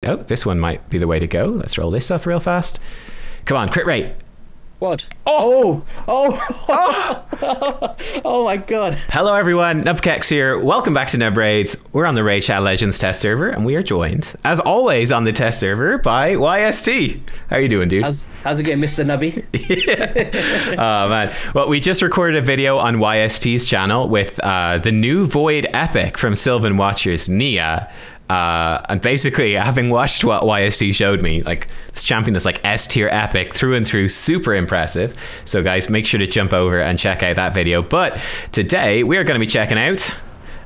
Oh, this one might be the way to go. Let's roll this up real fast. Come on, crit rate. What? Oh! Oh my god. Hello everyone, nubkeks here. Welcome back to Nub Raids. We're on the Raid Shadow Legends test server, and we are joined, as always on the test server, by YST. How you doing, dude? How's it going, Mr. Nubby? Yeah. Oh man. Well, we just recorded a video on YST's channel with the new Void Epic from Sylvan Watcher's Nia. And basically, having watched what YST showed me, like, this champion is like S tier epic through and through, super impressive. So guys, make sure to jump over and check out that video. But today we are going to be checking out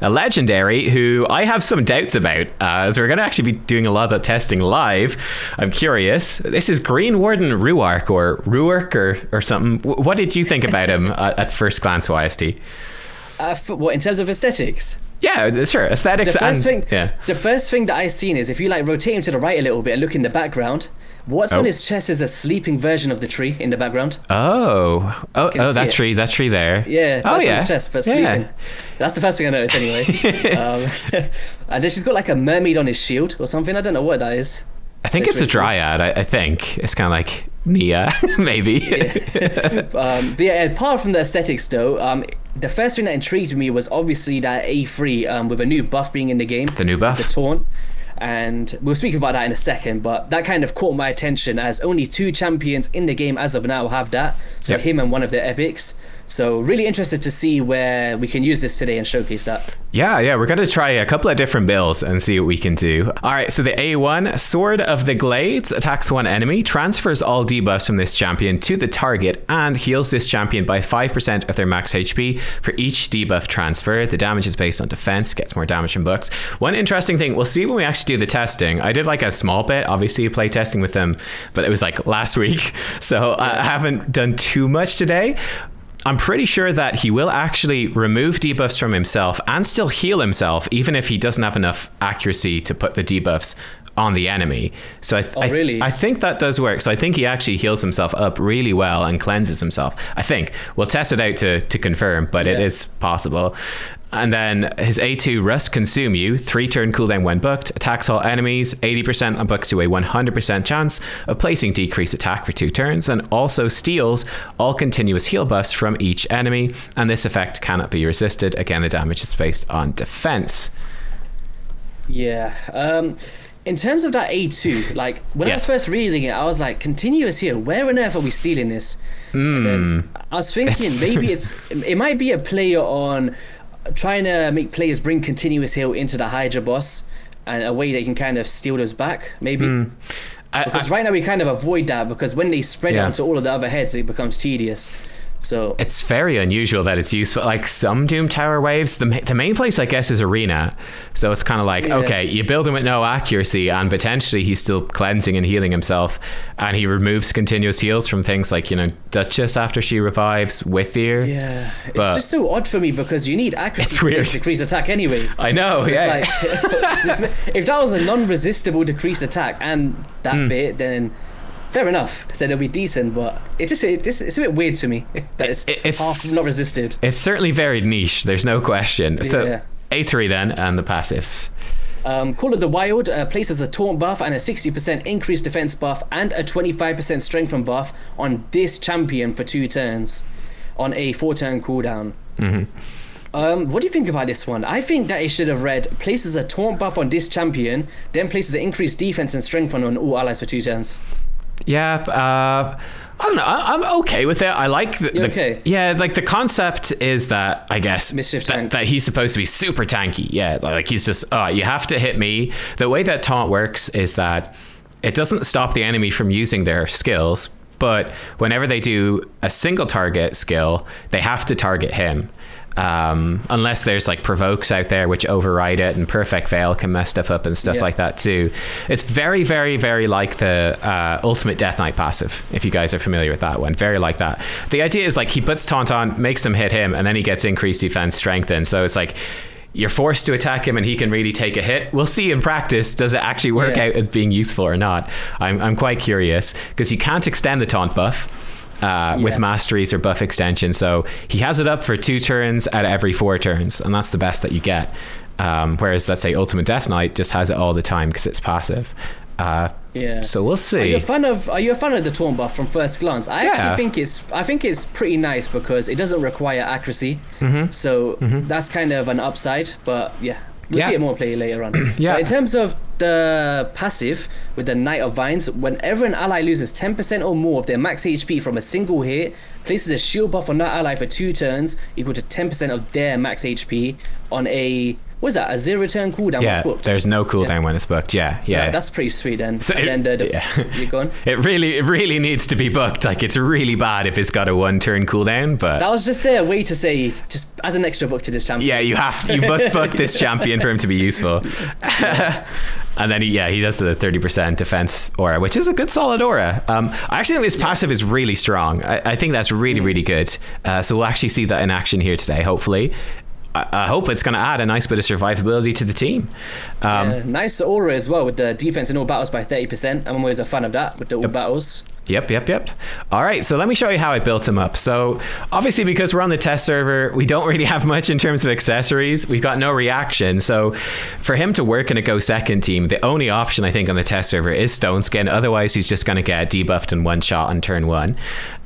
a legendary who I have some doubts about, as we're going to actually be doing a lot of the testing live. I'm curious. This is Greenwarden Ruarc, or Ruarc, or something. What did you think about him at first glance, YST? What, in terms of aesthetics? Yeah, sure. Aesthetics. The first thing that I seen is if you like rotate him to the right a little bit and look in the background, what's on his chest is a sleeping version of the tree in the background. That tree there. Yeah, that's on his chest, but sleeping. That's the first thing I noticed anyway. And then she's got like a mermaid on his shield or something. I don't know what that is. I think it's a dryad. I think it's kind of like Nia, maybe. But yeah, apart from the aesthetics though, the first thing that intrigued me was obviously that A3 with a new buff being in the game. The new buff? The Taunt. And we'll speak about that in a second, but that kind of caught my attention as only 2 champions in the game as of now have that. So him and one of the epics. So really interested to see where we can use this today and showcase that. Yeah, we're going to try a couple of different builds and see what we can do. All right, so the A1, Sword of the Glades, attacks one enemy, transfers all debuffs from this champion to the target, and heals this champion by 5% of their max HP for each debuff transfer. The damage is based on defense, gets more damage from books. One interesting thing, we'll see when we actually do the testing. I did like a small bit, obviously, play testing with them, but it was like last week, so I haven't done too much today. I'm pretty sure that he will actually remove debuffs from himself and still heal himself, even if he doesn't have enough accuracy to put the debuffs on the enemy. So I think that does work. So I think he actually heals himself up really well and cleanses himself. I think. We'll test it out to confirm, but it is possible. And then his A2, Rust Consume You, 3-turn cooldown when booked, attacks all enemies, 80% on books to a 100% chance of placing decreased attack for 2 turns, and also steals all continuous heal buffs from each enemy, and this effect cannot be resisted. Again, the damage is based on defense. Yeah. In terms of that A2, like when I was first reading it, I was like, continuous heal, where on earth are we stealing this? And then I was thinking maybe it might be a player on trying to make players bring continuous heal into the Hydra boss, and a way they can kind of steal those back, maybe. Because right now we kind of avoid that, because when they spread it onto all of the other heads, it becomes tedious. So it's very unusual that it's useful. Like some Doom Tower waves, the main place I guess is Arena. So it's kind of like, okay, you build him with no accuracy, and potentially he's still cleansing and healing himself, and he removes continuous heals from things like, you know, Duchess after she revives, Withier. Yeah, it's just so odd for me, because you need accuracy to decrease attack anyway. I know, so it's like, if that was a non-resistible decrease attack and that bit, then fair enough, then it'll be decent, but it's a bit weird to me that it's half not resisted. It's certainly very niche, there's no question. So A3 then, and the passive. Call of the Wild places a taunt buff and a 60% increased defense buff and a 25% strength buff on this champion for 2 turns on a 4-turn cooldown. What do you think about this one? I think that it should have read places a taunt buff on this champion, then places an increased defense and strength on all allies for 2 turns. Yeah, I don't know. I'm okay with it. I like like the concept is that, I guess, Mischief tank. That he's supposed to be super tanky. Yeah, like he's just you have to hit me. The way that taunt works is that it doesn't stop the enemy from using their skills, but whenever they do a single target skill, they have to target him. Unless there's like provokes out there which override it, and Perfect Veil can mess stuff up and stuff like that too. It's very, very, very like the Ultimate Death Knight passive, if you guys are familiar with that one. Very like that. The idea is like he puts Taunt on, makes them hit him, and then he gets increased defense strengthened. So it's like you're forced to attack him and he can really take a hit. We'll see in practice, does it actually work out as being useful or not? I'm quite curious, because you can't extend the taunt buff with masteries or buff extension, so he has it up for 2 turns out of every 4 turns, and that's the best that you get. Whereas let's say Ultimate Death Knight just has it all the time because it's passive. Yeah. So we'll see. Are you a fan of the taunt buff from first glance? I actually think it's pretty nice because it doesn't require accuracy. So that's kind of an upside. But yeah, we'll see it more play later on. But in terms of the passive with the Knight of Vines, whenever an ally loses 10% or more of their max HP from a single hit, places a shield buff on that ally for 2 turns equal to 10% of their max HP on a a 0-turn cooldown when it's booked. There's no cooldown when it's booked. So that's pretty sweet then. So you're going. It really needs to be booked. Like, it's really bad if it's got a 1-turn cooldown, but that was just their way to say just add an extra book to this champion. Yeah, you must book this champion for him to be useful. And then he does the 30% defense aura, which is a good solid aura. I actually think this passive is really strong. I think that's really good. So we'll actually see that in action here today, hopefully. I hope it's going to add a nice bit of survivability to the team. Nice aura as well with the defense in all battles by 30%. I'm always a fan of that with the all battles. Yep. All right, so let me show you how I built him up. So obviously, because we're on the test server, we don't really have much in terms of accessories. We've got no reaction. So for him to work in a go second team, the only option I think on the test server is Stone Skin. Otherwise, he's just going to get debuffed in one shot on turn 1.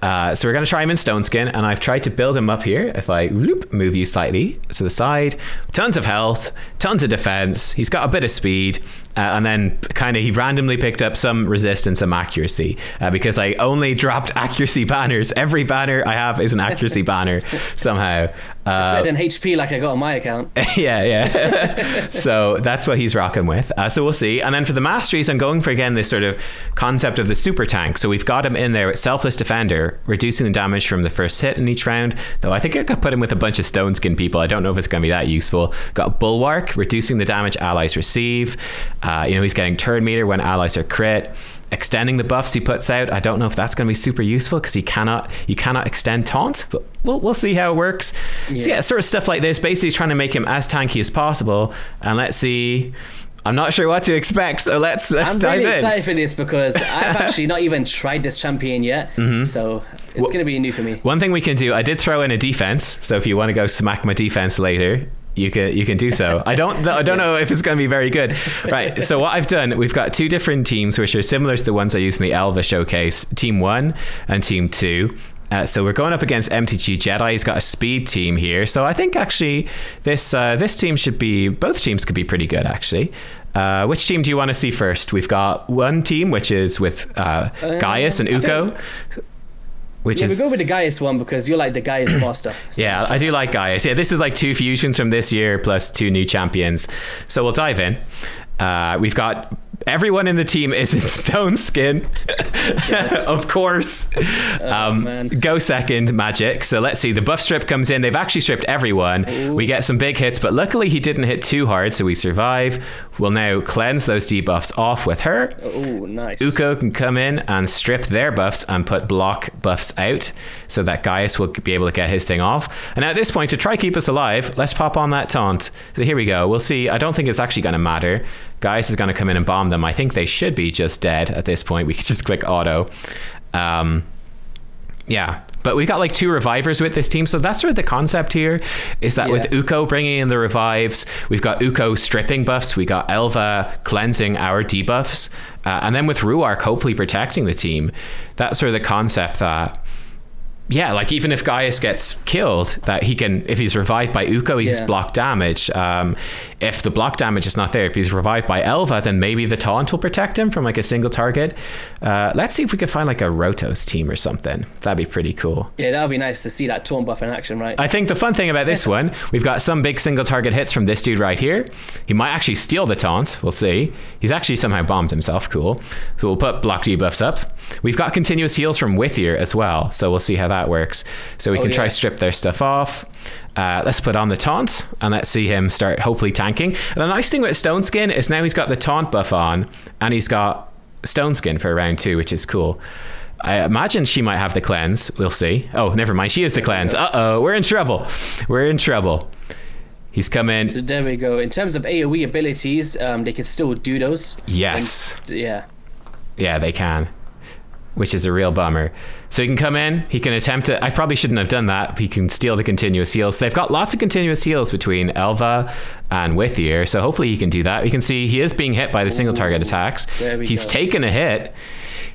So we're going to try him in Stone Skin, and I've tried to build him up here. If I move you slightly to the side, tons of health, tons of defense. He's got a bit of speed. And then he randomly picked up some resistance, some accuracy, because I only dropped accuracy banners. Every banner I have is an accuracy banner somehow. It's better than HP like I got on my account. Yeah. So that's what he's rocking with. So we'll see. And then for the masteries, I'm going for, again, this sort of concept of the super tank. So we've got him in there with Selfless Defender, reducing the damage from the first hit in each round. Though I think I could put him with a bunch of Stone Skin people. I don't know if it's going to be that useful. Got Bulwark, reducing the damage allies receive. He's getting turn meter when allies are crit, extending the buffs he puts out. I don't know if that's going to be super useful because you cannot extend taunt, but we'll see how it works. So sort of stuff like this, basically trying to make him as tanky as possible. And let's see. I'm not sure what to expect, so let's dive in. I'm really excited for this because I've actually not even tried this champion yet, so it's going to be new for me. One thing we can do, I did throw in a defense, so if you want to go smack my defense later, you can do so. I don't know if it's going to be very good. Right, so what I've done, we've got 2 different teams which are similar to the ones I used in the Elva showcase, Team 1 and Team 2. So we're going up against MTG Jedi. He's got a speed team here. So I think actually this team both teams could be pretty good actually. Which team do you want to see first? We've got one team which is with Gaius and Uko. We go with the Gaius one because you're like the Gaius master. Yeah, I do like Gaius. Yeah, this is like 2 fusions from this year plus 2 new champions. So we'll dive in. We've got everyone in the team is in Stone Skin. Of course. Go second magic. So let's see. The buff strip comes in. They've actually stripped everyone. Ooh. We get some big hits, but luckily he didn't hit too hard, so we survive. We'll now cleanse those debuffs off with her. Oh, nice. Uko can come in and strip their buffs and put block buffs out so that Gaius will be able to get his thing off. And at this point, to try keep us alive, let's pop on that taunt. So here we go. We'll see. I don't think it's actually going to matter. Gaius is going to come in and bomb them. I think they should be just dead at this point. We could just click auto. Yeah, but we've got like 2 revivers with this team, so that's sort of the concept here, is that with Uko bringing in the revives, we've got Uko stripping buffs, we got Elva cleansing our debuffs, and then with Ruarc hopefully protecting the team. That's sort of the concept that, yeah, like even if Gaius gets killed, that he can, if he's revived by Uko, he can block damage. If the block damage is not there, if he's revived by Elva, then maybe the taunt will protect him from like a single target. Let's see if we can find like a Rotos team or something. That'd be pretty cool. Yeah, that'd be nice to see that taunt buff in action, right? I think the fun thing about this one, we've got some big single target hits from this dude right here. He might actually steal the taunt. We'll see. He's actually somehow bombed himself. Cool. So we'll put block debuffs up. We've got continuous heals from Withier as well. So we'll see how that works. So we can try strip their stuff off. Let's put on the taunt and let's see him start hopefully tanking. And the nice thing with Stone Skin is now he's got the taunt buff on and he's got Stone Skin for round 2, which is cool. I imagine she might have the cleanse. We'll see. Oh, never mind. She is the cleanse. Uh-oh, we're in trouble. We're in trouble. He's come in. So there we go. In terms of AoE abilities, they can still do those. Yes. And, yeah, they can. which is a real bummer. So he can come in, he can attempt it. I probably shouldn't have done that. He can steal the continuous heals. They've got lots of continuous heals between Elva and Withier, so hopefully he can do that. You can see he is being hit by the single target attacks. He's taken a hit.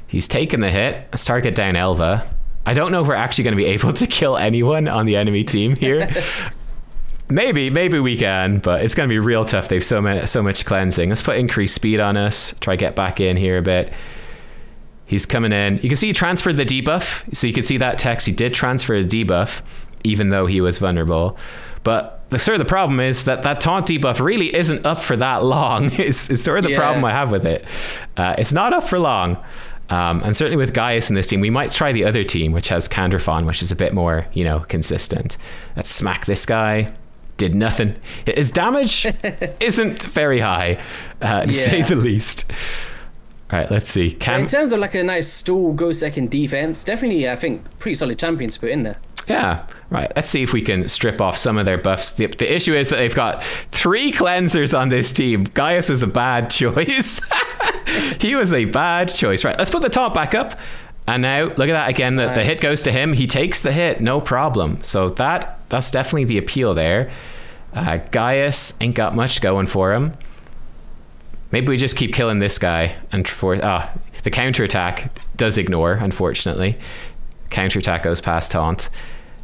He's taken the hit. Let's target down Elva. I don't know if we're actually going to be able to kill anyone on the enemy team here. Maybe we can, but it's going to be real tough. They've so much cleansing. Let's put increased speed on us. Try get back in here a bit. He's coming in. You can see he transferred the debuff. So you can see that text. He did transfer his debuff, even though he was vulnerable. But the problem is that taunt debuff really isn't up for that long. It's sort of the problem I have with it. It's not up for long. And certainly with Gaius in this team, we might try the other team, which has Candrafon, which is a bit more, consistent. Let's smack this guy. Did nothing. His damage isn't very high, to say the least. All right, let's see. In terms of like a nice stall, go second defense, definitely, I think, pretty solid champion to put in there. Yeah, right. Let's see if we can strip off some of their buffs. The issue is that they've got 3 cleansers on this team. Gaius was a bad choice. He was a bad choice. Right, let's put the taunt back up. And now, look at that again. The hit goes to him. He takes the hit, no problem. So that's definitely the appeal there. Gaius ain't got much going for him. Maybe we just keep killing this guy. And the counterattack does ignore, unfortunately. Counterattack goes past taunt.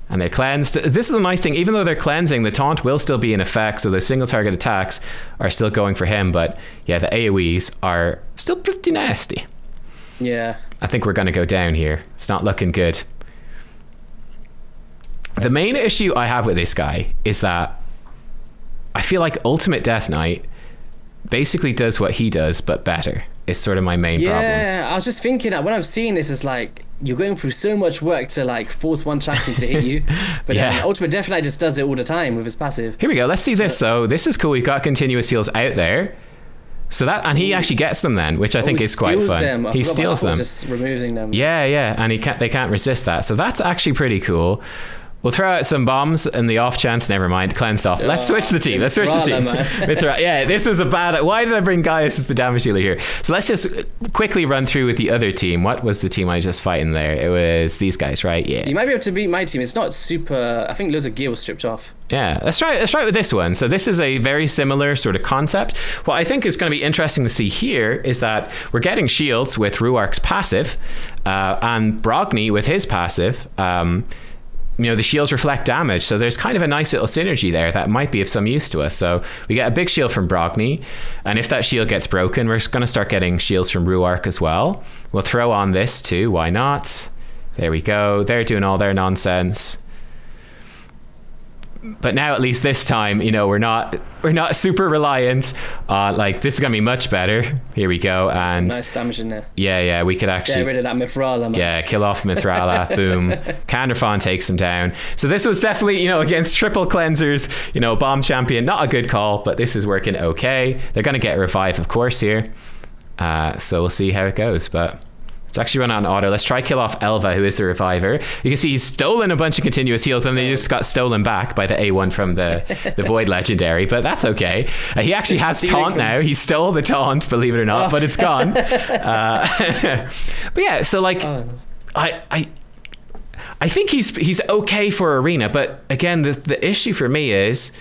And they're cleansed. This is a nice thing. Even though they're cleansing, the taunt will still be in effect. So the single target attacks are still going for him. But yeah, the AoEs are still pretty nasty. Yeah. I think we're going to go down here. It's not looking good. The main issue I have with this guy is that I feel like Ultimate Death Knight basically does what he does, but better. Is sort of my main problem. Yeah, I was just thinking that when I'm seeing this, it's like you're going through so much work to like force one champion to hit you, but Ultimate Death Knight just does it all the time with his passive. Here we go. Let's see this. So this is cool. We've got continuous heals out there. So that, and he actually gets them then, which I think is quite fun. He steals them. Just removing them. Yeah, and they can't resist that. So that's actually pretty cool. We'll throw out some bombs in the off chance. Never mind, cleansed off. Let's switch the team. This was a bad. Why did I bring Gaius as the damage dealer here? So let's just quickly run through with the other team. What was the team I was just fighting there? It was these guys, right? Yeah. You might be able to beat my team. It's not super. I think loads of gear was stripped off. Yeah, let's try with this one. So this is a very similar sort of concept. What I think is going to be interesting to see here is that we're getting shields with Ruarc's passive, and Brogni with his passive. The shields reflect damage, so there's kind of a nice little synergy there that might be of some use to us. So we get a big shield from Brogni, and if that shield gets broken, we're going to start getting shields from Ruarc as well. We'll throw on this too, why not? There we go. They're doing all their nonsense. But now at least this time, we're not super reliant on, like, this is gonna be much better. Here we go. And some nice damage in there. Yeah, we could actually get rid of that Mithrala, man. Yeah, kill off Mithrala. Boom. Candrafon takes him down. So this was definitely, against triple cleansers, bomb champion, not a good call, but this is working okay. They're gonna get revive, of course, here. So we'll see how it goes, but let's actually run on auto. Let's try kill off Elva, who is the reviver. You can see he's stolen a bunch of continuous heals, and they just got stolen back by the A1 from the Void Legendary, but that's okay. He actually has taunt now. He stole the taunt, believe it or not, but it's gone. But yeah, so like, I think he's okay for arena, but again, the issue for me is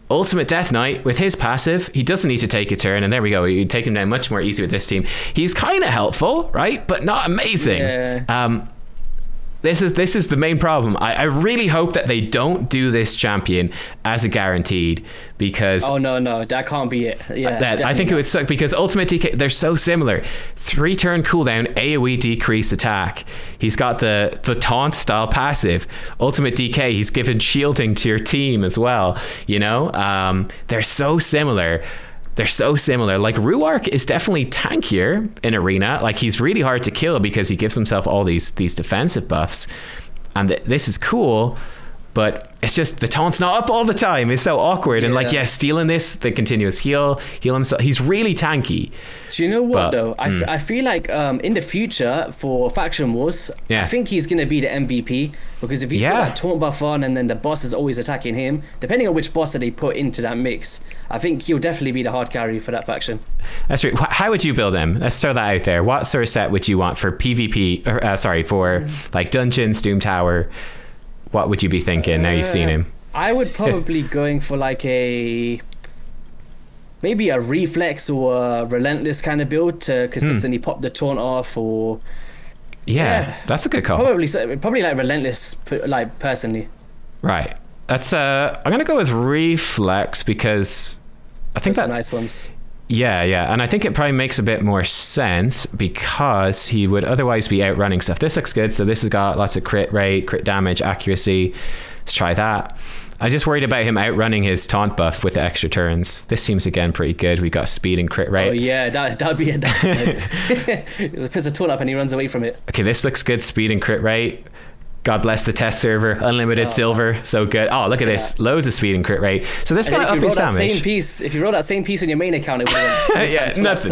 Ultimate Death Knight with his passive, he doesn't need to take a turn, and there we go. You take him down much more easy with this team. He's kind of helpful, right? But not amazing. Yeah. This is the main problem. I really hope that they don't do this champion as a guaranteed, because no, that can't be it. Yeah, I think it would suck, because Ultimate DK, they're so similar. 3-turn cooldown, AoE decrease attack. He's got the taunt style passive. Ultimate DK, he's given shielding to your team as well. They're so similar. They're so similar. Like, Ruarc is definitely tankier in arena. Like, he's really hard to kill because he gives himself all these defensive buffs, and this is cool. but it's just the taunt's not up all the time. It's so awkward. And like, stealing this, the continuous heal himself. He's really tanky. Do you know what though? I feel like in the future for Faction Wars, I think he's going to be the MVP, because if he's got that taunt buff on and then the boss is always attacking him, depending on which boss that they put into that mix, I think he'll definitely be the hard carry for that faction. That's right. How would you build him? Let's throw that out there. What sort of set would you want for PvP, or for like dungeons, Doom Tower? What would you be thinking now you've seen him? I would probably going for like maybe a reflex or a relentless kind of build to consistently pop the taunt off, or that's a good call. Probably like relentless, like personally. Right. That's I'm gonna go with reflex, because I think that's nice ones. Yeah, and I think it probably makes a bit more sense because he would otherwise be outrunning stuff. This looks good. So this has got lots of crit rate, crit damage, accuracy. Let's try that. I just worried about him outrunning his taunt buff with the extra turns. This seems again pretty good. We got speed and crit rate. Oh yeah, that'd be a downside. He puts a taunt up and he runs away from it. Okay, this looks good. Speed and crit rate. God bless the test server. Unlimited silver. So good. Oh, look at this. Loads of speed and crit rate. So this kind of up his damage. If you roll that same piece in your main account, it would have nothing.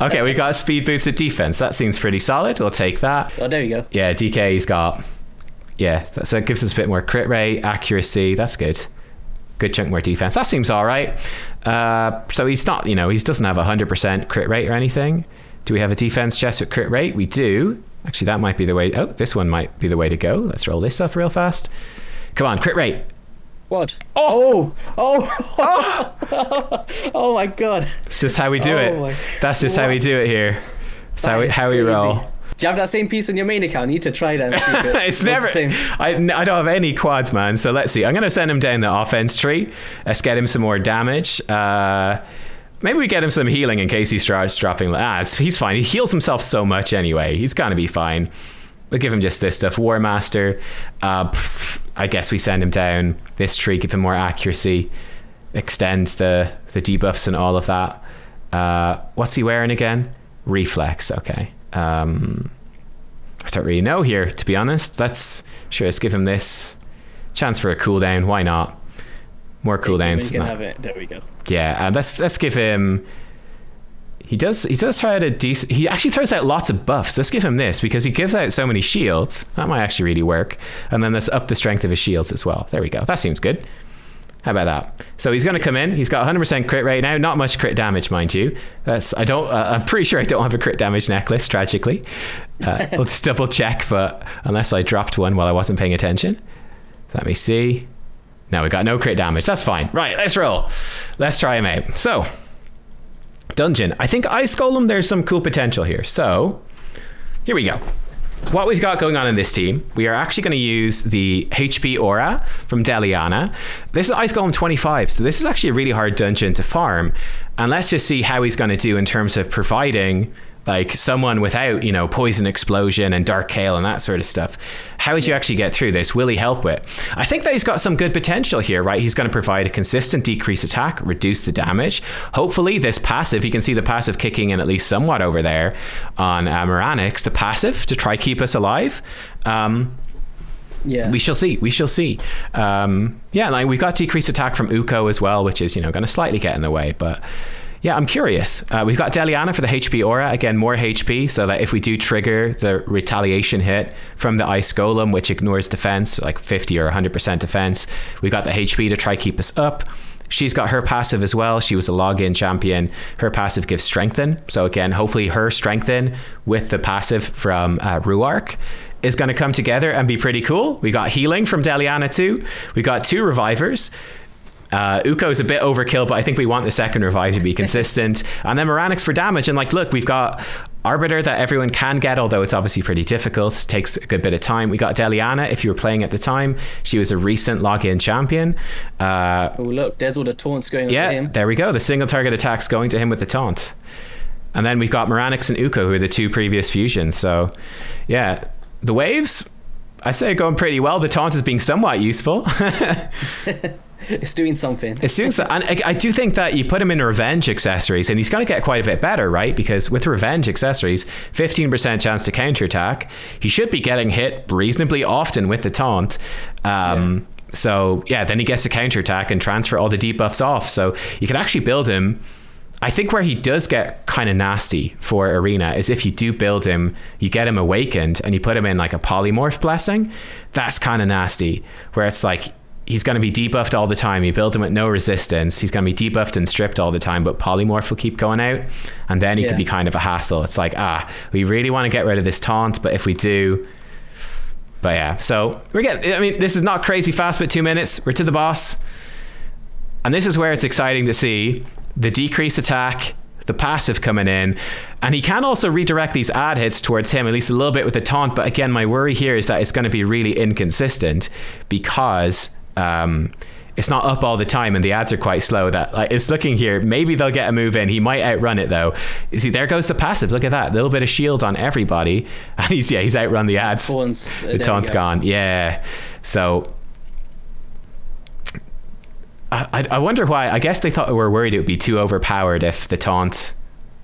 Okay, we got speed boosted defense. That seems pretty solid. We'll take that. Oh, there you go. Yeah, DK's got... Yeah, so it gives us a bit more crit rate, accuracy. That's good. Good chunk more defense. That seems all right. So he's not, he doesn't have 100% crit rate or anything. Do we have a defense chest with crit rate? We do. Actually, that might be the way. Oh, this one might be the way to go. Let's roll this up real fast. Come on, crit rate. What? Oh my God. It's just how we do it. That's just how we do it here. That's how we roll. Do you have that same piece in your main account? You need to try that and see if it's never the same. I don't have any quads, man. So let's see. I'm going to send him down the offense tree. Let's get him some more damage. Maybe we get him some healing in case he starts dropping. He's fine. He heals himself so much anyway. He's going to be fine. We'll give him just this stuff. War Master. I guess we send him down this tree, give him more accuracy, extends the debuffs and all of that. What's he wearing again? Reflex. Okay. I don't really know here, to be honest. Let's give him this chance for a cooldown. Why not? More cooldowns. You can have it. There we go. Yeah, let's give him. He does try out a decent. He actually throws out lots of buffs. Let's give him this because he gives out so many shields. That might actually really work. And then let's up the strength of his shields as well. There we go. That seems good. How about that? So he's going to come in. He's got 100% crit rate now. Not much crit damage, mind you. I'm pretty sure I don't have a crit damage necklace. Tragically, we'll just double check. But unless I dropped one while I wasn't paying attention, let me see. No, we got no crit damage. That's fine. Right, let's roll. Let's try him out. So, dungeon. I think Ice Golem, there's some cool potential here. So, here we go. What we've got going on in this team, we are actually going to use the HP Aura from Deliana. This is Ice Golem 25, so this is actually a really hard dungeon to farm. And let's just see how he's going to do in terms of providing like someone without, poison explosion and dark hail and that sort of stuff. How would you actually get through this? Will he help with? I think that he's got some good potential here, right? He's going to provide a consistent decrease attack, reduce the damage. Hopefully this passive, you can see the passive kicking in at least somewhat over there on Moranix, the passive to try keep us alive. Yeah, we shall see. Like we've got decreased attack from Uko as well, which is, going to slightly get in the way, but yeah, I'm curious. We've got Deliana for the HP Aura. Again, more HP, so that if we do trigger the retaliation hit from the Ice Golem, which ignores defense, like 50 or 100% defense, we've got the HP to try keep us up. She's got her passive as well. She was a login champion. Her passive gives Strengthen. So again, hopefully her Strengthen with the passive from Ruarc is going to come together and be pretty cool. We got healing from Deliana too. We got 2 revivers. Uko is a bit overkill, but I think we want the second revive to be consistent. And then Moranix for damage. And like, look, we've got Arbiter that everyone can get, although it's obviously pretty difficult. It takes a good bit of time. We got Deliana, if you were playing at the time. She was a recent login champion. Oh, look, there's all the taunts going on to him. There we go. The single target attacks going to him with the taunt. And then we've got Moranix and Uko, who are the 2 previous fusions. So, yeah, the waves, I'd say, are going pretty well. The taunt is being somewhat useful. It's doing something. And I do think that you put him in revenge accessories and he's going to get quite a bit better, right? Because with revenge accessories, 15% chance to counterattack. He should be getting hit reasonably often with the taunt. So yeah, then he gets to counterattack and transfer all the debuffs off. So you can actually build him. I think where he does get kind of nasty for Arena is if you do build him, you get him awakened and you put him in like a polymorph blessing. That's kind of nasty, where it's like he's going to be debuffed all the time. You build him with no resistance. He's going to be debuffed and stripped all the time, but polymorph will keep going out. And then he could be kind of a hassle. It's like, we really want to get rid of this taunt, but if we do... But yeah, so we're getting... I mean, this is not crazy fast, but 2 minutes. We're to the boss. And this is where it's exciting to see the decreased attack, the passive coming in, and he can also redirect these ad hits towards him, at least a little bit with the taunt. But again, my worry here is that it's going to be really inconsistent because it's not up all the time and the ads are quite slow. That like it's looking here, maybe they'll get a move in. He might outrun it though. You see, there goes the passive. Look at that, little bit of shield on everybody, and he's outrun the ads. The taunt's gone. Yeah, so I wonder why. I guess they thought we were worried it would be too overpowered if the taunt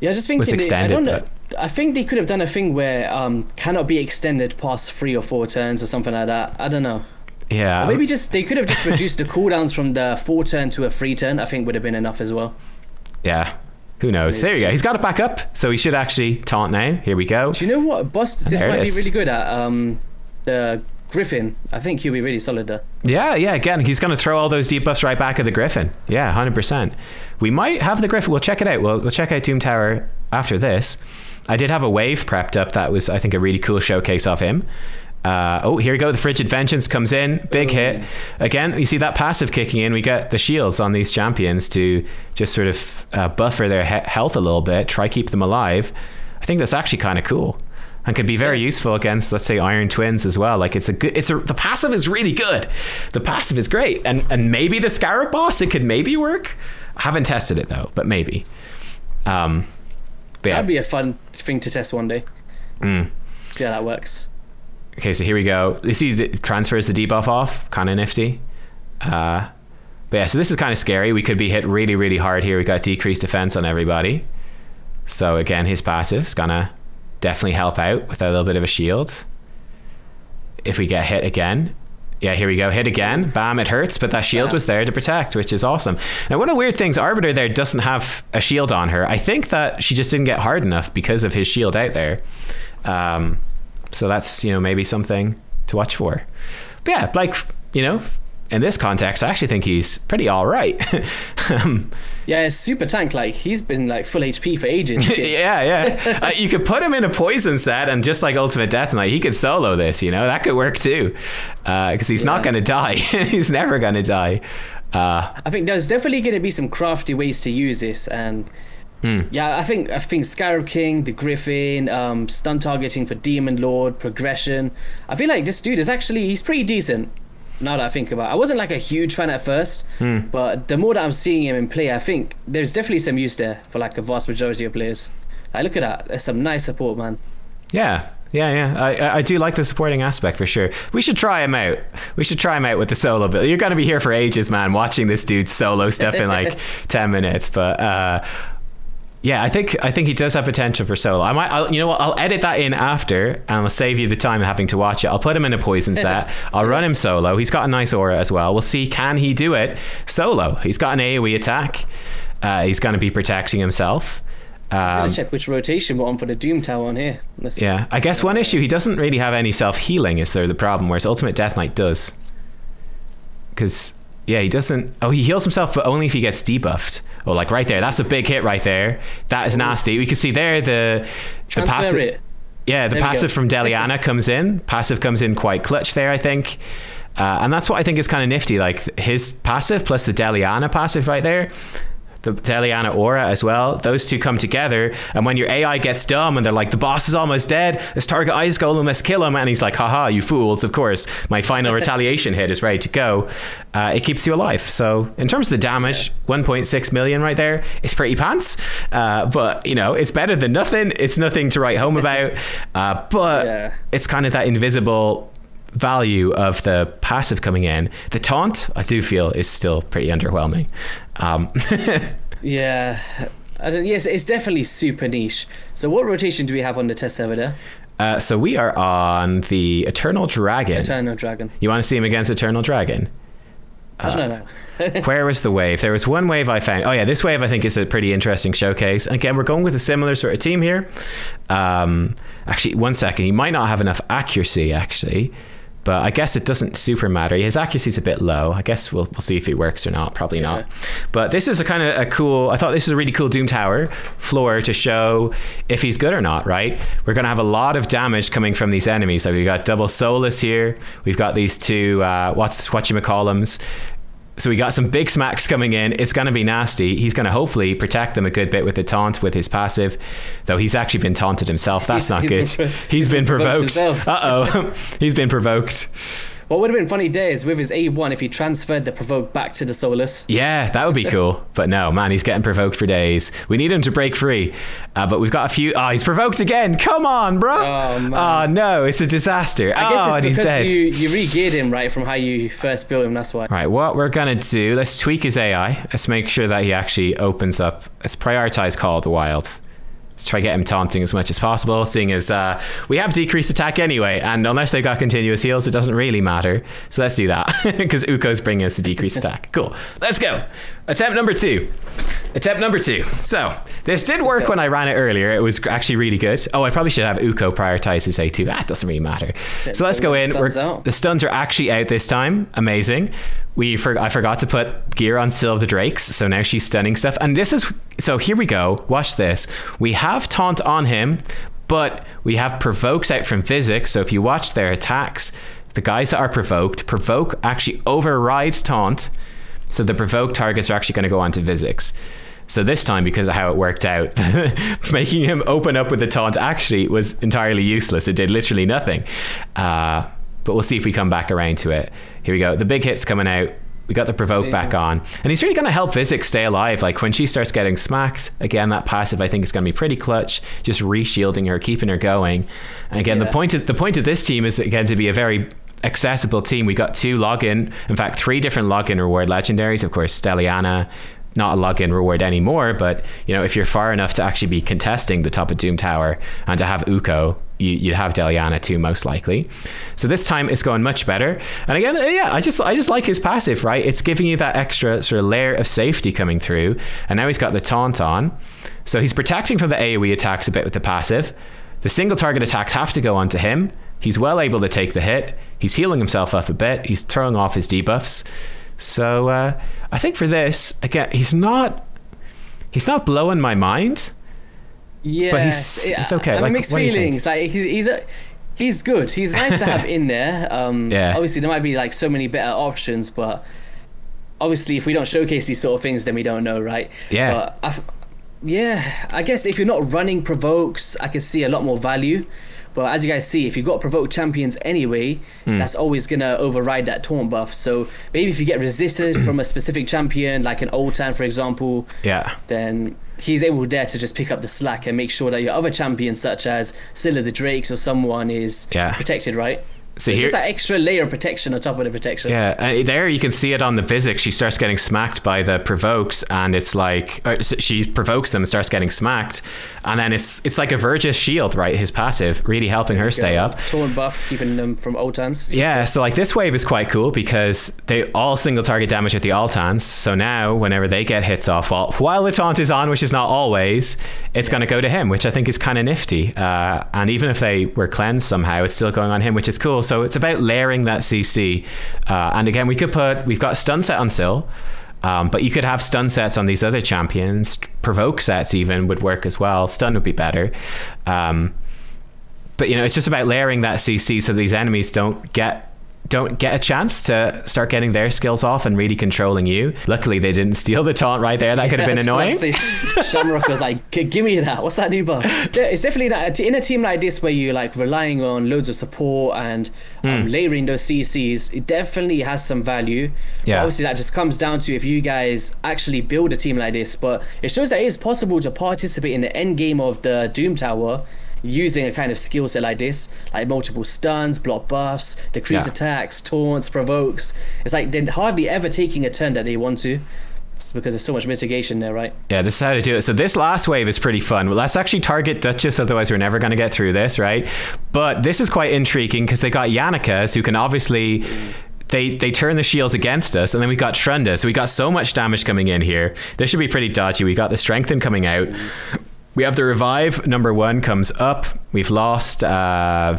was extended. I think they could have done a thing where cannot be extended past 3 or 4 turns or something like that. I don't know. Yeah. Or maybe they could have just reduced the cooldowns from the 4 turn to a 3 turn. I think would have been enough as well. Yeah. Who knows? There you go. He's got it back up, so he should actually taunt now. Here we go. Do you know what? This might be really good at the Griffin. I think he'll be really solid there. Yeah, again, he's going to throw all those debuffs right back at the Griffin. Yeah, 100%. We might have the Griffin. We'll check it out. We'll check out Doom Tower after this. I did have a wave prepped up that was, I think, a really cool showcase of him. Here we go. The Frigid Vengeance comes in. Big hit. Again, you see that passive kicking in. We get the shields on these champions to just sort of buffer their health a little bit, try keep them alive. I think that's actually kind of cool. And could be very useful against, let's say, Iron Twins as well. Like the passive is really good. The passive is great, and maybe the Scarab boss, it could maybe work. I haven't tested it though, but maybe. But yeah. That'd be a fun thing to test one day. See how that works. Okay, so here we go. You see, it transfers the debuff off, kind of nifty. But yeah, so this is kind of scary. We could be hit really, really hard here. We got decreased defense on everybody. So again, his passive's gonna definitely help out with a little bit of a shield. If we get hit again, yeah, here we go, hit again, bam, it hurts, but that shield was there to protect, which is awesome. Now, one of the weird things, Arbiter there doesn't have a shield on her. I think that she just didn't get hard enough because of his shield out there. So that's, maybe something to watch for. But yeah, like, in this context, I actually think he's pretty all right. Yeah, it's super tank. Like, he's been like full HP for ages. Yeah. You could put him in a poison set and just like Ultimate Death Knight, he could solo this, that could work too. Because he's not going to die. He's never going to die. I think there's definitely going to be some crafty ways to use this. And yeah, I think Scarab King, the Griffin, stun targeting for Demon Lord, progression. I feel like this dude he's pretty decent. Now that I think about it, I wasn't like a huge fan at first, but the more that I'm seeing him in play, I think there's definitely some use there for like a vast majority of players. Like, look at that, there's some nice support, man. Yeah. I do like the supporting aspect for sure. We should try him out. With the solo build. You're gonna be here for ages, man, watching this dude solo stuff in like 10 minutes. But yeah, I think he does have potential for solo. I'll edit that in after, and I'll save you the time of having to watch it. I'll put him in a poison set. I'll run him solo. He's got a nice aura as well. We'll see, can he do it solo? He's got an AoE attack. He's going to be protecting himself. I'm going to check which rotation we're on for the Doom Tower on here. Yeah, I guess one issue, he doesn't really have any self-healing, is there the problem, whereas Ultimate Death Knight does. Because, yeah, he doesn't... Oh, he heals himself, but only if he gets debuffed. Oh, like right there. That's a big hit right there. That is nasty. We can see there the passive. Yeah, the passive from Deliana comes in. Passive comes in quite clutch there, I think. And that's what I think is kind of nifty. Like his passive plus the Deliana passive right there. The Deliana aura as well. Those two come together, and when your AI gets dumb and they're like, the boss is almost dead, let's target Ice Golem, let's kill him, and he's like, haha, you fools, of course, my final retaliation hit is ready to go. It keeps you alive. So in terms of the damage, 1.6 million right there, it's pretty pants. But it's better than nothing. It's nothing to write home about. But it's kind of that invisible value of the passive coming in. The taunt, I do feel, is still pretty underwhelming. Yeah, yes, it's definitely super niche. So what rotation do we have on the test server there? So we are on the Eternal Dragon. Eternal Dragon. You want to see him against Eternal Dragon? No. Where was the wave? There was one wave I found. Oh yeah, this wave I think is a pretty interesting showcase. Again, we're going with a similar sort of team here. Actually, one second. He might not have enough accuracy, actually. But I guess it doesn't super matter. His accuracy is a bit low. I guess we'll see if it works or not. Probably not. But this is a kind of a cool... I thought this was a really cool Doom Tower floor to show if he's good or not, right? We're going to have a lot of damage coming from these enemies. So we've got double Solus here. We've got these two... whatchamacallums. So we got some big smacks coming in. It's going to be nasty. He's going to hopefully protect them a good bit with the taunt, with his passive. Though he's actually been taunted himself. That's not good. He's been provoked. Uh-oh. He's been provoked. What would have been funny days with his A1 if he transferred the provoke back to the Solus. Yeah, that would be cool. But no, man, he's getting provoked for days. We need him to break free. But we've got a few... Oh, he's provoked again. Come on, bro. Oh, man. Oh, no, it's a disaster. I guess it's because he's dead. You re-geared him, right, from how you first built him. That's why. Right, what we're going to do... Let's tweak his AI. Let's make sure that he actually opens up. Let's prioritize Call of the Wild. Let's try to get him taunting as much as possible, seeing as we have decreased attack anyway, and unless they've got continuous heals, it doesn't really matter. So let's do that, because Uko's bringing us the decreased attack. Cool. Let's go. Attempt number 2. So this did work when I ran it earlier. It was actually really good. Oh, I probably should have Uko prioritize his A2. That doesn't really matter. So let's go in. The stuns are actually out this time. Amazing. I forgot to put gear on Syl of the Drakes, so now she's stunning stuff. And this is... So here we go. Watch this. We have Taunt on him, but we have provokes out from Physics. So if you watch their attacks, the guys that are provoked, provoke actually overrides Taunt. So the provoked targets are actually going to go on to Physics. So this time, because of how it worked out, making him open up with the taunt actually was entirely useless. It did literally nothing. But we'll see if we come back around to it. Here we go. The big hit's coming out. We got the provoke back on. And he's really going to help Physics stay alive. Like when she starts getting smacked, again, that passive I think is going to be pretty clutch. Just re-shielding her, keeping her going. And again, the point of this team is, again, to be a very accessible team. We got 2 login, in fact 3 different login reward legendaries. Of course, Stelliana, not a login reward anymore, but you know, if you're far enough to actually be contesting the top of Doom Tower and to have Uko, you have Deliana too, most likely. So this time it's going much better. And again, yeah, I just like his passive, right? It's giving you that extra sort of layer of safety coming through. And now he's got the taunt on, so he's protecting from the AoE attacks a bit with the passive. The single target attacks have to go onto him. He's well able to take the hit. He's healing himself up a bit. He's throwing off his debuffs. So I think for this, again, he's not blowing my mind. Yeah, but he's okay. I mean, mixed feelings. Like he's good. He's nice to have in there. Yeah. Obviously, there might be like so many better options, but obviously, if we don't showcase these sort of things, then we don't know, right? Yeah. But I guess if you're not running provokes, I can see a lot more value. But as you guys see, if you've got provoke champions anyway, that's always going to override that taunt buff. So maybe if you get resisted from a specific champion, like an Oltan, for example, then he's able there to just pick up the slack and make sure that your other champions, such as Syl of the Drakes or someone, is protected, right? So it's just that extra layer of protection on top of the protection. Yeah, and there you can see it on the Physics. She starts getting smacked by the provokes, and it's like she provokes them and starts getting smacked, and then it's like a Vergis shield, right? His passive really helping her stay up. Taunt buff, keeping them from Altans. Yeah, so like this wave is quite cool because they all single target damage at the Altans. So now whenever they get hits off, while the taunt is on, which is not always, it's going to go to him, which I think is kind of nifty. And even if they were cleansed somehow, it's still going on him, which is cool. So it's about layering that CC. And again, we've got stun set on Syl, but you could have stun sets on these other champions. Provoke sets even would work as well. Stun would be better. But you know, it's just about layering that CC so these enemies don't get a chance to start getting their skills off and really controlling you. Luckily, they didn't steal the taunt right there. That could have been annoying. Shamrock was like, give me that. What's that new buff? It's definitely that in a team like this where you're like relying on loads of support and layering those CCs, it definitely has some value. Yeah. But obviously, that just comes down to if you guys actually build a team like this. But it shows that it is possible to participate in the end game of the Doom Tower using a kind of skill set like this, like multiple stuns, block buffs, decrease attacks, taunts, provokes. It's like they're hardly ever taking a turn that they want to. It's because there's so much mitigation there, right? Yeah, this is how to do it. So this last wave is pretty fun. Well, let's actually target Duchess, otherwise we're never going to get through this, right? But this is quite intriguing because they got Yannickas who can obviously they turn the shields against us, and then we got Trunda, so we got so much damage coming in here. This should be pretty dodgy. We got the Strengthen coming out. We have the Revive. Number 1 comes up. We've lost Deliana.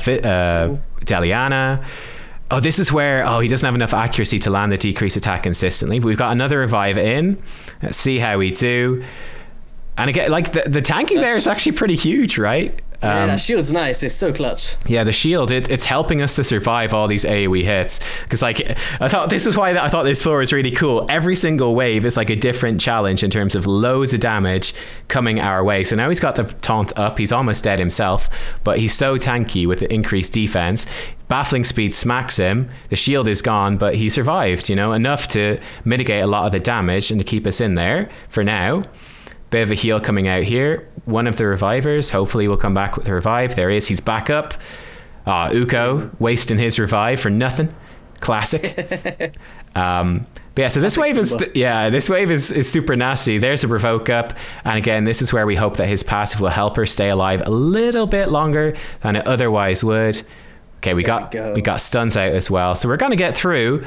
Oh, this is where, he doesn't have enough accuracy to land the decrease attack consistently. But we've got another Revive in. Let's see how we do. And again, like the tanking there is actually pretty huge, right? Yeah, that shield's nice. It's so clutch. Yeah, the shield, it's helping us to survive all these AoE hits. Because like, I thought this is why I thought this floor was really cool. Every single wave is like a different challenge in terms of loads of damage coming our way. So now he's got the taunt up. He's almost dead himself, but he's so tanky with the increased defense. Baffling Speed smacks him. The shield is gone, but he survived, you know, enough to mitigate a lot of the damage and to keep us in there for now. Bit of a heal coming out here. One of the revivers hopefully will come back with the revive. There he is. He's back up. Uko wasting his revive for nothing. Classic. But yeah, so this wave is this wave is super nasty. There's a revoke up, and again, this is where we hope that his passive will help her stay alive a little bit longer than it otherwise would. Okay, we got stuns out as well, so we're gonna get through.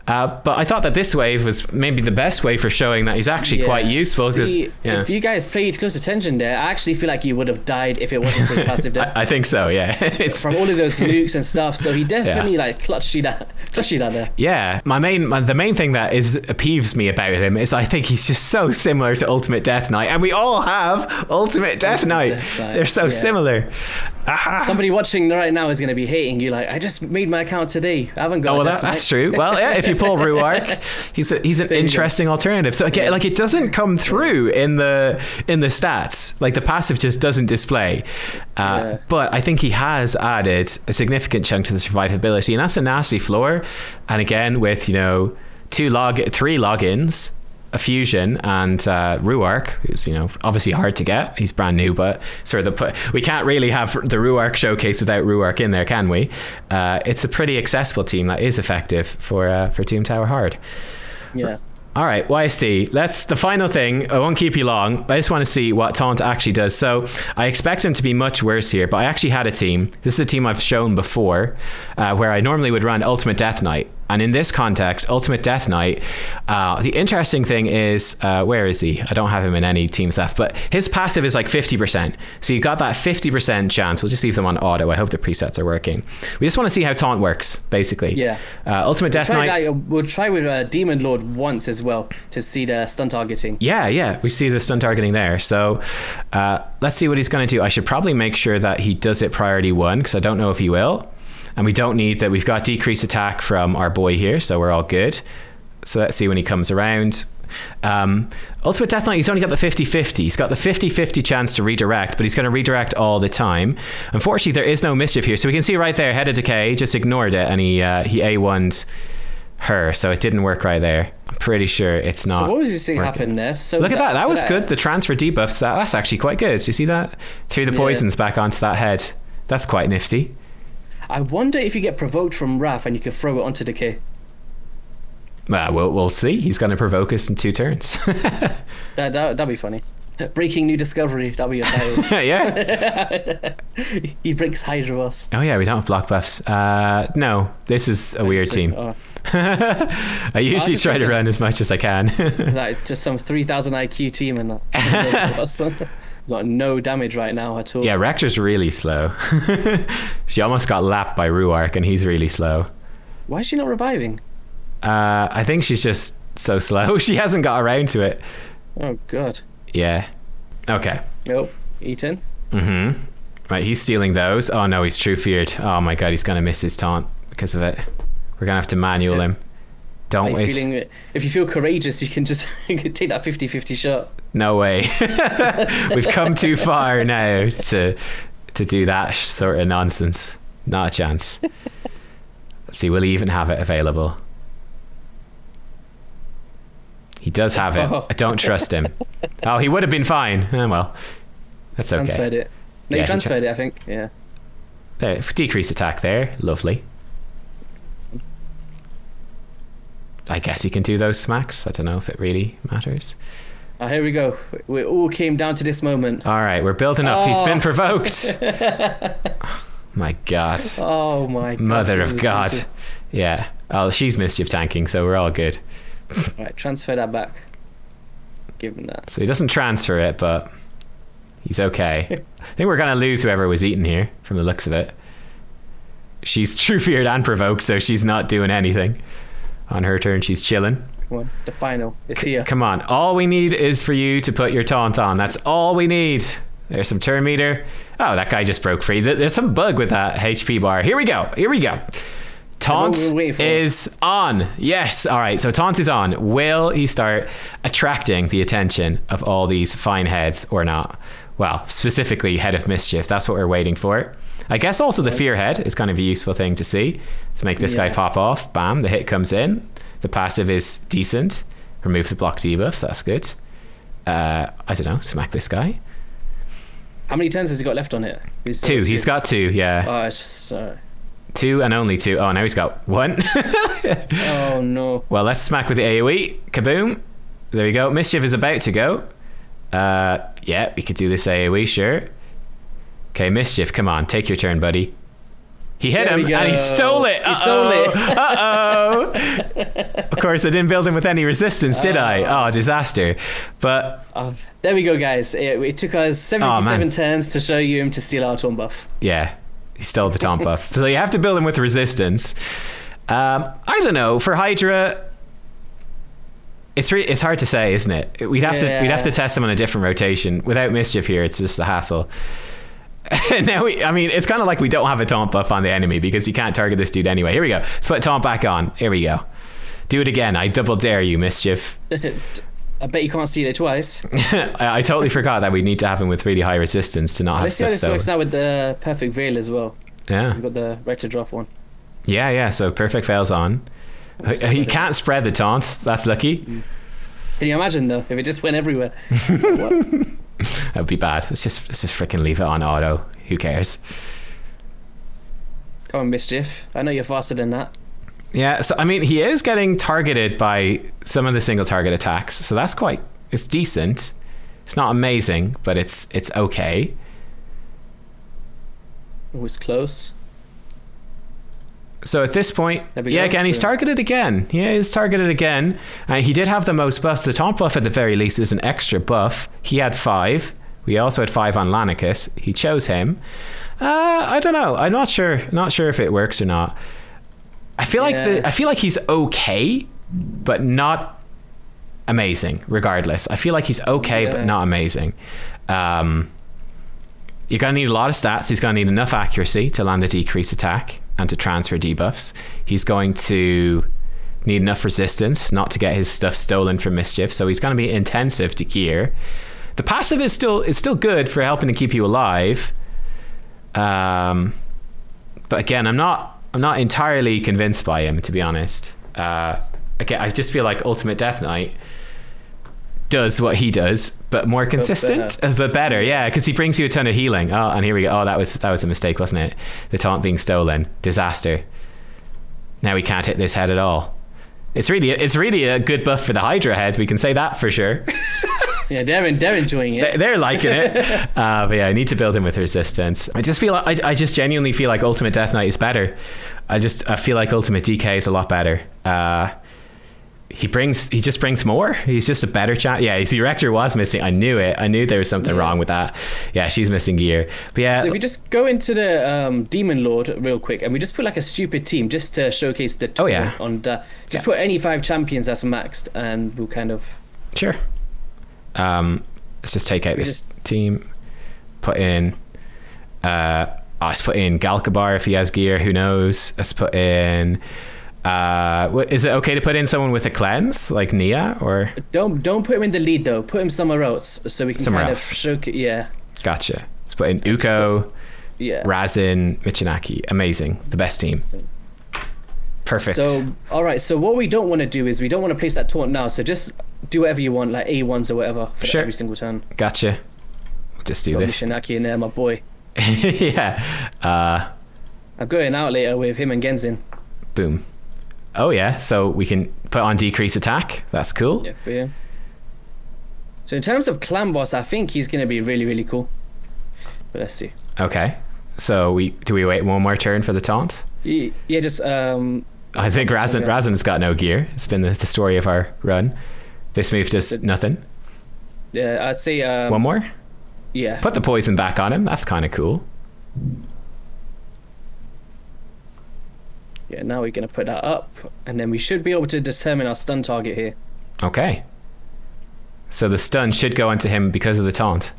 But I thought that this wave was maybe the best way for showing that he's actually quite useful. See, if you guys paid close attention there, I actually feel like he would have died if it wasn't for his passive death. I think so, yeah. It's from all of those nukes and stuff, so he definitely like clutched you down there. Yeah, the main thing that peeves me about him is I think he's just so similar to Ultimate Death Knight, and we all have Ultimate Death Knight. They're so similar. Somebody watching right now is going to be hating you. Like, I just made my account today. I haven't got. Oh, well, that's true. Well, yeah, if you pull Ruarc, he's an interesting alternative. So again, like it doesn't come through in the stats. Like the passive just doesn't display. But I think he has added a significant chunk to the survivability, and that's a nasty floor. And again, with 3 logins. A fusion and Ruarc, who's obviously hard to get. He's brand new, but we can't really have the Ruarc showcase without Ruarc in there, can we? It's a pretty accessible team that is effective for Doom Tower Hard. Yeah. All right, YST, that's the final thing. I won't keep you long. I just want to see what Taunt actually does. So I expect him to be much worse here, but I actually had a team. This is a team I've shown before, where I normally would run Ultimate Death Knight. And in this context, Ultimate Death Knight, the interesting thing is, where is he? I don't have him in any teams left, but his passive is like 50%. So you got that 50% chance. We'll just leave them on auto. I hope the presets are working. We just want to see how Taunt works, basically. Yeah. Ultimate Death Knight. We'll try with Demon Lord once as well to see the stun targeting. Yeah. We see the stun targeting there. So let's see what he's going to do. I should probably make sure that he does it priority 1, because I don't know if he will. And we don't need that. We've got decreased attack from our boy here, so we're all good. So let's see when he comes around. Ultimate Death Knight, he's only got the 50-50. He's got the 50-50 chance to redirect, but he's going to redirect all the time. Unfortunately, there is no mischief here. So we can see right there, Head of Decay, just ignored it, and he A1'd her, so it didn't work right there. I'm pretty sure it's not. So what was you seeing happen there? So look at that. That was good. The transfer debuffs, that's actually quite good. Do you see that? Threw the poisons back onto that head. That's quite nifty. I wonder if you get provoked from Wrath and you can throw it onto Decay. We'll see. He's going to provoke us in 2 turns. That'd be funny. Breaking new discovery. That'd be a title. Yeah. He breaks Hydra Boss. Oh yeah, we don't have block buffs. No, this is a weird team. I usually try to run as much as I can. Like just some 3000 IQ team and that. Got no damage right now at all. Yeah, Rector's really slow. She almost got lapped by Ruarc, and he's really slow. Why is she not reviving? I think she's just so slow. She hasn't got around to it. Oh god. Yeah. Okay. Nope. Eaten. Right, he's stealing those. Oh no, he's true feared. Oh my god, he's gonna miss his taunt because of it. We're gonna have to manual him. Don't waste. If you feel courageous, you can just take that 50-50 shot. No way. We've come too far now to do that sort of nonsense. Not a chance. Let's see, will he even have it available? He does have it. I don't trust him. Oh, he would have been fine. Well, that's okay. Transferred it. No, he transferred it, I think. Yeah. There, decrease attack there. Lovely. I guess he can do those smacks. I don't know if it really matters. Oh, here we go. We all came down to this moment. All right, we're building up. He's been provoked. Oh, my God. Oh my God. Mother of God. Yeah. Oh, she's mischief tanking, so we're all good. Right, transfer that back. Give him that. So he doesn't transfer it, but he's okay. I think we're going to lose whoever was eating here, from the looks of it. She's True Feared and Provoked, so she's not doing anything. On her turn, she's chilling. Come on, the final is here. Come on, all we need is for you to put your taunt on. That's all we need. There's some turn meter. Oh, that guy just broke free. There's some bug with that HP bar. Here we go. Here we go. Taunt is on. Yes. All right. So Taunt is on. Will he start attracting the attention of all these fine heads or not? Well, specifically Head of Mischief. That's what we're waiting for. I guess also the Fear Head is kind of a useful thing to see. To make this guy pop off. Bam. The hit comes in. The passive is decent. Remove the block debuffs. That's good. I don't know. Smack this guy. How many turns has he got left on it? Two. He's got 2. Yeah. Oh, it's 2 and only 2. Oh, now he's got 1. Oh no. Well, let's smack with the AoE. Kaboom. There we go. Mischief is about to go. Yeah, we could do this AoE, sure. Okay, Mischief, come on, take your turn, buddy. He hit him and he stole it. He stole it. Uh-oh. Of course, I didn't build him with any resistance, did I? Oh, disaster. But there we go, guys. It took us 77 turns to show you him to steal our taunt buff. Yeah, he stole the taunt buff. So you have to build him with resistance. I don't know. For Hydra, it's hard to say, isn't it? We'd have to test him on a different rotation. Without Mischief here, it's just a hassle. Now I mean, it's kind of like we don't have a taunt buff on the enemy because you can't target this dude anyway. Here we go. Let's put taunt back on. Here we go. Do it again. I double dare you, Mischief. I bet you can't steal it twice. I totally forgot that we need to have him with really high resistance to not have Let's see how this works now with the Perfect Veil as well. Yeah. We've got the right to drop one. Yeah. So Perfect Veil's on. He can't spread the taunts. That's lucky. Can you imagine though if it just went everywhere? That would be bad. Let's just freaking leave it on auto. Who cares? Come on, Mischief. I know you're faster than that. Yeah, so I mean, he is getting targeted by some of the single target attacks, so that's it's decent. It's not amazing, but it's okay. It was close. So at this point, again, he's targeted again. Yeah, he's targeted again. He did have the most buffs. The taunt buff at the very least is an extra buff. He had 5. We also had 5 on Lanicus. He chose him. I don't know. I'm not sure. Not sure if it works or not. I feel like he's okay, but not amazing. Regardless, I feel like he's okay, but not amazing. You're gonna need a lot of stats. He's gonna need enough accuracy to land the decrease attack and to transfer debuffs. He's going to need enough resistance not to get his stuff stolen from Mischief, so he's going to be intensive to gear. The passive is still good for helping to keep you alive, but again, I'm not entirely convinced by him, to be honest. Again, I just feel like Ultimate Death Knight does what he does, but more consistent, but better. Yeah, because he brings you a ton of healing. Oh, and here we go. Oh, that was a mistake, wasn't it? The taunt being stolen. Disaster. Now we can't hit this head at all. It's really a good buff for the Hydra heads. We can say that for sure. Yeah, they're enjoying it. They're liking it. But yeah, I need to build him with resistance. I just feel I just genuinely feel like Ultimate Death Knight is better. I feel like Ultimate DK is a lot better. He just brings more. He's just a better chat. Yeah, his Erector was missing. I knew it. I knew there was something wrong with that. Yeah, she's missing gear. But yeah. So if we just go into the Demon Lord real quick, and we just put like a stupid team just to showcase the tournament on that. Just put any 5 champions that's maxed, and we'll kind of. Sure. Let's just take out this team. Put in. Let's put in Galkabar if he has gear. Who knows? Let's put in. Is it okay to put in someone with a cleanse like Nia, or don't put him in the lead though? Put him somewhere else so we can kind of showcase. Yeah. Gotcha. Let's put in Uko, Razin, Michinaki. Amazing. The best team. Perfect. So all right. So what we don't want to do is we don't want to place that taunt now. So just do whatever you want, like A1s or whatever for every single turn. Gotcha. We'll just do this. Michinaki in there, my boy. Yeah. I'm going out later with him and Genzin. Boom. Oh yeah, so we can put on decrease attack. That's cool. Yeah, for you. So in terms of clan boss, I think he's going to be really, really cool. But let's see. Okay. So do we wait one more turn for the taunt? Yeah, just I think Razen's got no gear. It's been the story of our run. This move does nothing. Yeah, I'd say... one more? Yeah. Put the poison back on him. That's kind of cool. Yeah, now we're going to put that up. And then we should be able to determine our stun target here. Okay. So the stun should go onto him because of the taunt.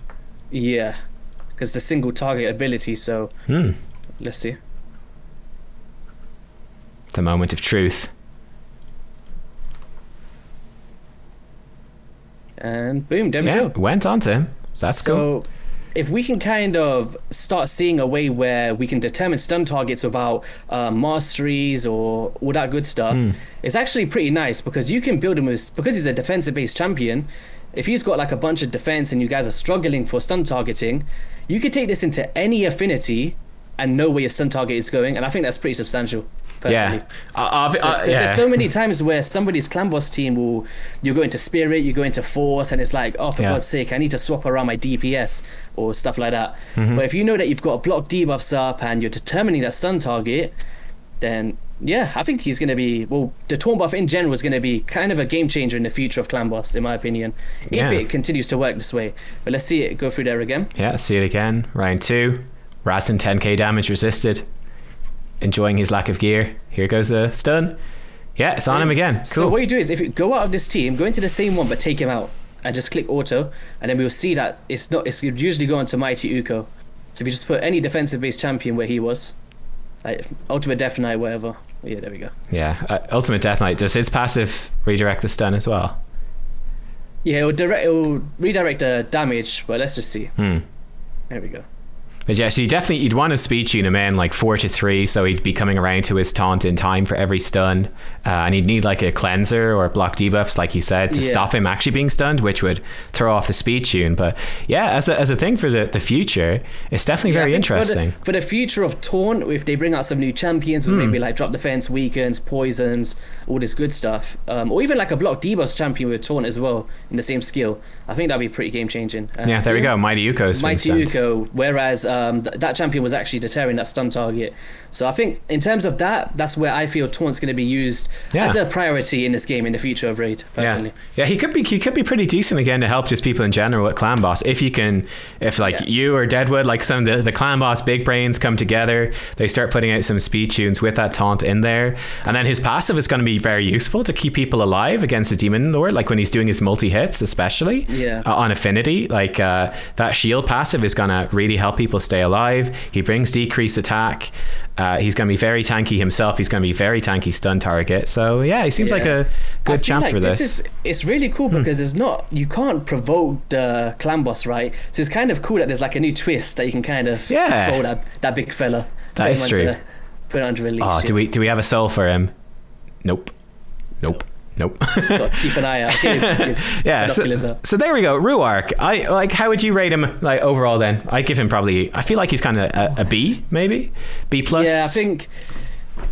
Yeah. Because the single target ability, so... Let's see. The moment of truth. And boom, there we go. Went onto him. That's cool. So if we can kind of start seeing a way where we can determine stun targets without masteries or all that good stuff, it's actually pretty nice because you can build him with, because he's a defensive based champion. If he's got like a bunch of defense and you guys are struggling for stun targeting, you could take this into any affinity and know where your stun target is going, and I think that's pretty substantial. Personally. Yeah, there's so many times where somebody's clan boss team will, you go into spirit, you go into force, and it's like, oh, for God's sake, I need to swap around my DPS or stuff like that. But if you know that you've got block debuffs up and you're determining that stun target, then yeah, I think he's going to be, well, the Taunt buff in general is going to be kind of a game changer in the future of clan boss, in my opinion, if it continues to work this way. But let's see it go through there again. Yeah, let's see it again. Round 2. Razen 10k damage resisted. Enjoying his lack of gear. Here goes the stun. Yeah, it's on him again. Cool. So what you do is, if you go out of this team, go into the same one, but take him out, and just click auto, and then we'll see that it's usually going to Mighty Uko. So if you just put any defensive based champion where he was, like Ultimate Death Knight, whatever. Yeah, there we go. Yeah, Ultimate Death Knight. Does his passive redirect the stun as well? Yeah, it'll redirect the damage, but let's just see. There we go. But yeah, so you'd want to speed tune him in like 4 to 3, so he'd be coming around to his taunt in time for every stun, and he'd need like a cleanser or block debuffs, like you said, to stop him actually being stunned, which would throw off the speed tune. But yeah, as a thing for the future, it's definitely very interesting. For the future of Taunt, if they bring out some new champions with maybe like drop defense, weakens, poisons, all this good stuff, or even like a block debuffs champion with Taunt as well in the same skill, I think that'd be pretty game changing. Yeah, there we go. Mighty Uko's Mighty Uko, whereas that champion was actually deterring that stun target. So I think in terms of that's where I feel Taunt's going to be used as a priority in this game in the future of Raid, personally. Yeah, he could be pretty decent again to help just people in general at clan boss. If you or Deadwood, like some of the clan boss big brains come together, they start putting out some speed tunes with that taunt in there, and then his passive is going to be very useful to keep people alive against the demon lord, like when he's doing his multi hits, especially on affinity. Like that shield passive is going to really help people stay alive. He brings decreased attack. He's going to be very tanky himself. He's going to be very tanky stun target. So yeah, he seems like a good champ for this. It's really cool because you can't provoke the clan boss, right? So it's kind of cool that there's like a new twist that you can kind of control that big fella. That is true. Put under release. Oh, do we have a soul for him? Nope. Keep an eye out. Yeah. So there we go. Ruarc. How would you rate him like overall then? I give him probably, I feel like he's kind of a B, maybe B plus. Yeah, I think.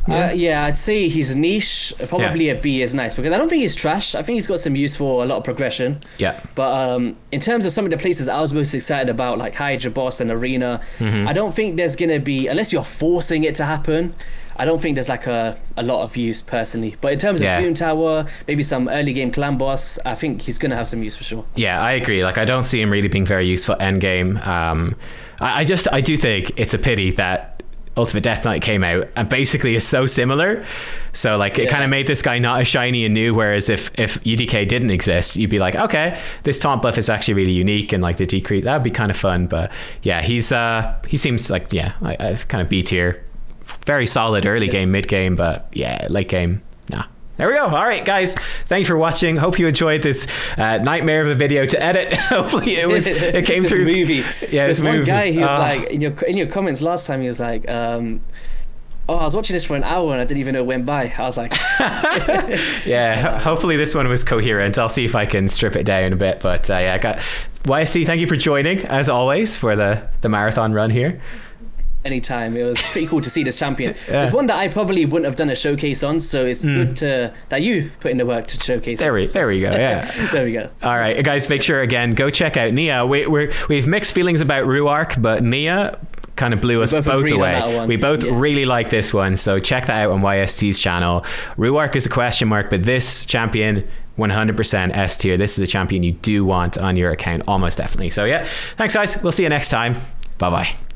I'd say he's niche. Probably a B is nice because I don't think he's trash. I think he's got some use for a lot of progression. Yeah. But in terms of some of the places I was most excited about, like Hydra Boss and Arena, I don't think there's gonna be, unless you're forcing it to happen, I don't think there's like a lot of use personally. But in terms of Doom Tower, maybe some early game clan boss, I think he's gonna have some use for sure. Yeah, I agree. Like I don't see him really being very useful end game. I do think it's a pity that Ultimate Death Knight came out and basically is so similar, so like it kind of made this guy not as shiny and new, whereas if UDK didn't exist, you'd be like, okay, this taunt buff is actually really unique, and like the decrease, that would be kind of fun. But yeah, he seems like I kind of B tier, very solid early game, mid game, but yeah, late game, nah. There we go. All right, guys. Thanks for watching. Hope you enjoyed this nightmare of a video to edit. Hopefully it came through. Movie. Yeah, this one guy, he was like, in your comments last time, he was like, oh, I was watching this for an hour and I didn't even know it went by. I was like, yeah. Hopefully this one was coherent. I'll see if I can strip it down a bit. But yeah, I got YSC. Thank you for joining as always for the marathon run here. Anytime. It was pretty cool to see this champion. It's one that I probably wouldn't have done a showcase on, so it's good that you put in the work to showcase there we go. Yeah. There we go. All right, guys, make sure again, go check out Nia. We've mixed feelings about Ruarc, but Nia, kind of blew us both away. We both Yeah. really like this one, so check that out on YST's channel. Ruarc is a question mark, but this champion 100% S tier. This is a champion you do want on your account, almost definitely. So yeah, thanks guys, we'll see you next time. Bye bye.